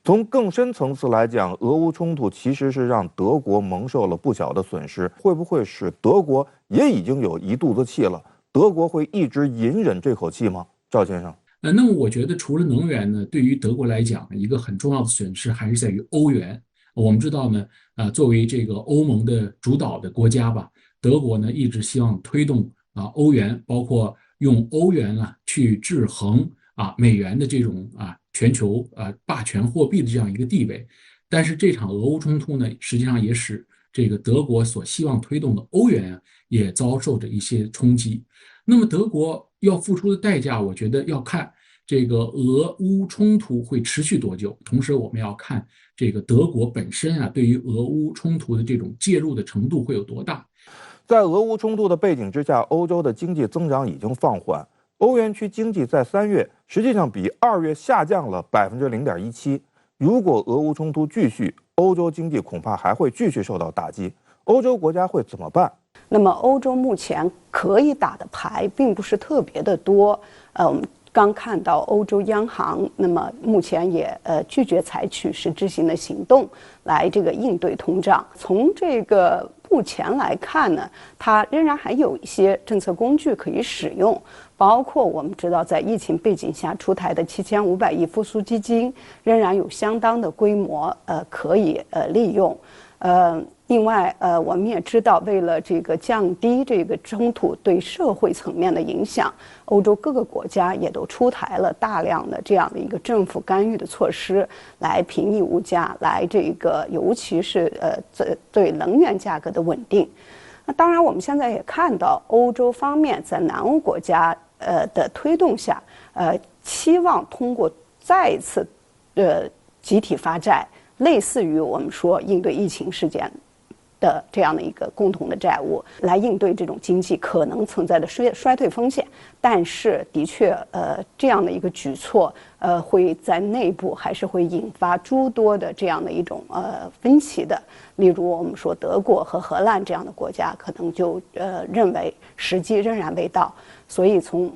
从更深层次来讲，俄乌冲突其实是让德国蒙受了不小的损失，会不会使德国也已经有一肚子气了？德国会一直隐忍这口气吗？赵先生。那么我觉得除了能源呢，对于德国来讲，一个很重要的损失还是在于欧元。我们知道呢，作为这个欧盟的主导的国家吧，德国呢一直希望推动欧元，包括用欧元去制衡美元的这种全球霸权货币的这样一个地位。但是这场俄乌冲突呢，实际上也使这个德国所希望推动的欧元也遭受着一些冲击。那么德国要付出的代价，我觉得要看这个俄乌冲突会持续多久，同时我们要看这个德国本身对于俄乌冲突的这种介入的程度会有多大。在俄乌冲突的背景之下，欧洲的经济增长已经放缓，欧元区经济在3月实际上比2月下降了0.17%。如果俄乌冲突继续，欧洲经济恐怕还会继续受到打击。欧洲国家会怎么办？那么欧洲目前可以打的牌并不是特别的多，我们刚看到欧洲央行，那么目前也拒绝采取实质性的行动来这个应对通胀。从这个目前来看呢，它仍然还有一些政策工具可以使用，包括我们知道在疫情背景下出台的7500亿复苏基金，仍然有相当的规模，可以利用。另外，我们也知道，为了这个降低这个冲突对社会层面的影响，欧洲各个国家也都出台了大量的这样的一个政府干预的措施，来平抑物价，来这个尤其是对能源价格的稳定。那当然，我们现在也看到，欧洲方面在南欧国家的推动下，期望通过再一次集体发债，类似于我们说应对疫情事件的这样的一个共同的债务，来应对这种经济可能存在的衰退风险。但是，的确，这样的一个举措，会在内部还是会引发诸多的这样的一种分歧的。例如，我们说德国和荷兰这样的国家，可能就认为时机仍然未到。所以从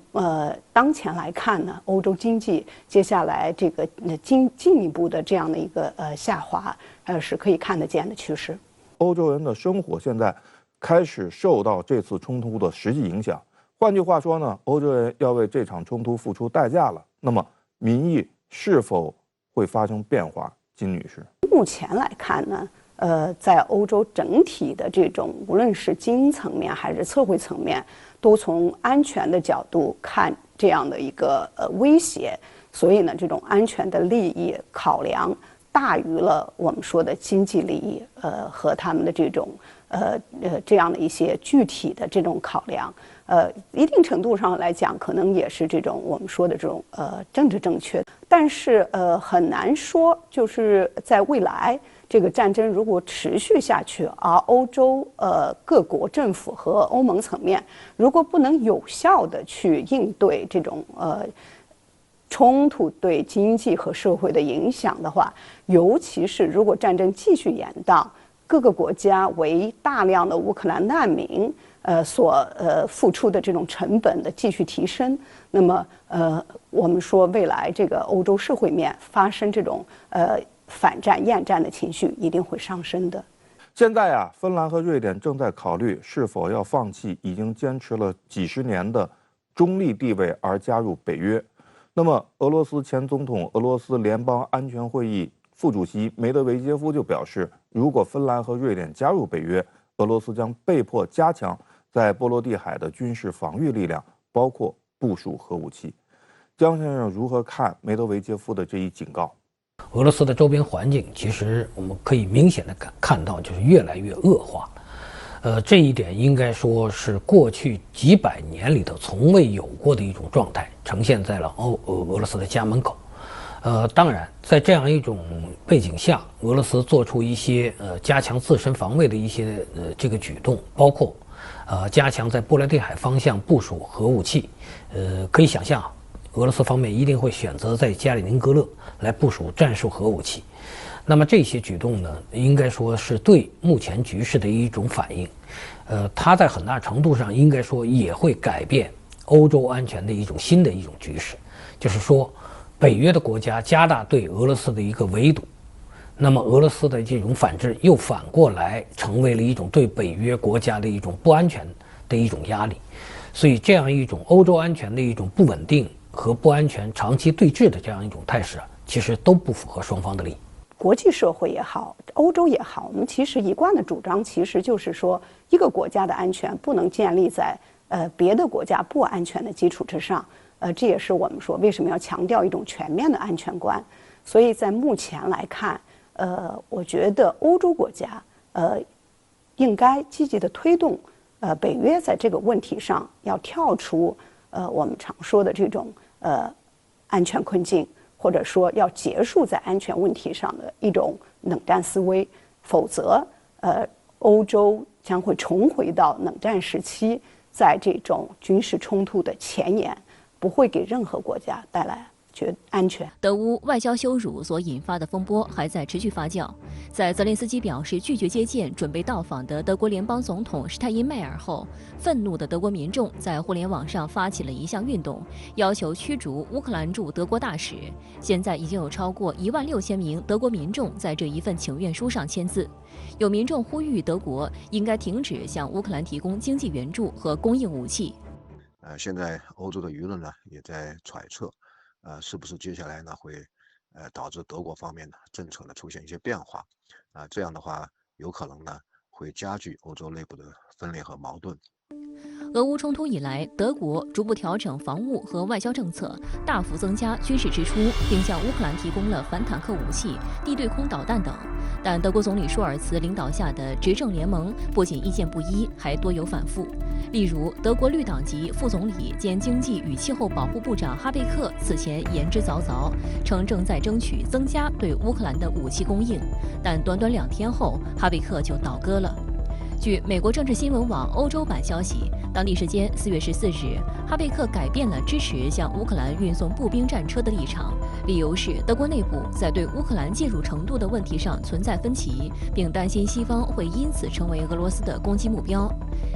当前来看呢，欧洲经济接下来这个进一步的这样的一个下滑，是可以看得见的趋势。欧洲人的生活现在开始受到这次冲突的实际影响。换句话说呢，欧洲人要为这场冲突付出代价了。那么民意是否会发生变化？金女士，目前来看呢，在欧洲整体的这种无论是经济层面还是社会层面，都从安全的角度看这样的一个威胁，所以呢，这种安全的利益考量大于了我们说的经济利益，和他们的这种这样的一些具体的这种考量，一定程度上来讲，可能也是这种我们说的这种政治正确，但是很难说，就是在未来这个战争如果持续下去，而欧洲各国政府和欧盟层面如果不能有效的去应对这种冲突对经济和社会的影响的话，尤其是如果战争继续延宕，各个国家为大量的乌克兰难民所付出的这种成本的继续提升，那么我们说未来这个欧洲社会面发生这种反战厌战的情绪一定会上升的。现在芬兰和瑞典正在考虑是否要放弃已经坚持了几十年的中立地位而加入北约。那么，俄罗斯前总统、俄罗斯联邦安全会议副主席梅德韦杰夫就表示，如果芬兰和瑞典加入北约，俄罗斯将被迫加强在波罗的海的军事防御力量，包括部署核武器。江先生如何看梅德韦杰夫的这一警告？俄罗斯的周边环境其实我们可以明显的看到，就是越来越恶化。这一点应该说是过去几百年里头从未有过的一种状态，呈现在了俄罗斯的家门口。当然，在这样一种背景下，俄罗斯做出一些加强自身防卫的一些这个举动，包括加强在波罗的海方向部署核武器。可以想象，俄罗斯方面一定会选择在加里宁格勒来部署战术核武器。那么这些举动呢，应该说是对目前局势的一种反应。它在很大程度上应该说也会改变欧洲安全的一种新的一种局势，就是说，北约的国家加大对俄罗斯的一个围堵，那么俄罗斯的这种反制又反过来成为了一种对北约国家的一种不安全的一种压力，所以这样一种欧洲安全的一种不稳定和不安全长期对峙的这样一种态势其实都不符合双方的利益。国际社会也好，欧洲也好，我们其实一贯的主张其实就是说，一个国家的安全不能建立在别的国家不安全的基础之上。这也是我们说为什么要强调一种全面的安全观。所以在目前来看，我觉得欧洲国家应该积极的推动北约在这个问题上要跳出我们常说的这种安全困境，或者说要结束在安全问题上的一种冷战思维，否则欧洲将会重回到冷战时期，在这种军事冲突的前沿，不会给任何国家带来安全。德乌外交羞辱所引发的风波还在持续发酵。在泽连斯基表示拒绝接见准备到访的德国联邦总统施泰因迈尔后，愤怒的德国民众在互联网上发起了一项运动，要求驱逐乌克兰驻德国大使。现在已经有超过16000名德国民众在这一份请愿书上签字。有民众呼吁德国应该停止向乌克兰提供经济援助和供应武器。现在欧洲的舆论呢也在揣测，是不是接下来呢会导致德国方面的政策呢出现一些变化，这样的话有可能呢会加剧欧洲内部的分裂和矛盾。俄乌冲突以来，德国逐步调整防务和外交政策，大幅增加军事支出，并向乌克兰提供了反坦克武器、地对空导弹等。但德国总理舒尔茨领导下的执政联盟不仅意见不一，还多有反复。例如，德国绿党籍副总理兼经济与气候保护部长哈贝克此前言之凿凿，称正在争取增加对乌克兰的武器供应，但短短2天后，哈贝克就倒戈了。据美国政治新闻网欧洲版消息，当地时间4月14日，哈贝克改变了支持向乌克兰运送步兵战车的立场，理由是德国内部在对乌克兰介入程度的问题上存在分歧，并担心西方会因此成为俄罗斯的攻击目标。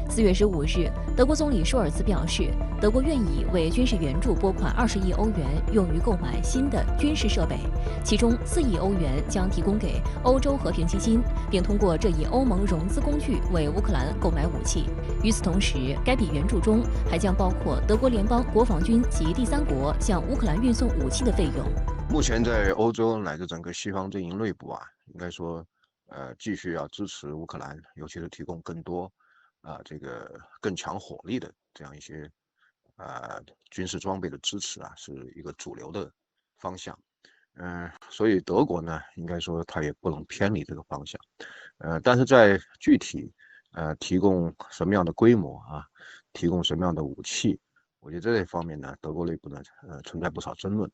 4月15日，德国总理舒尔茨表示，德国愿意为军事援助拨款20亿欧元，用于购买新的军事设备，其中4亿欧元将提供给欧洲和平基金，并通过这一欧盟融资工具为乌克兰购买武器。与此同时，该笔援助中还将包括德国联邦国防军及第三国向乌克兰运送武器的费用。目前在欧洲乃至整个西方阵营内部应该说继续要支持乌克兰，尤其是提供更多这个更强火力的这样一些军事装备的支持是一个主流的方向。所以德国呢，应该说它也不能偏离这个方向。但是在具体提供什么样的规模提供什么样的武器，我觉得这一方面呢，德国内部呢存在不少争论。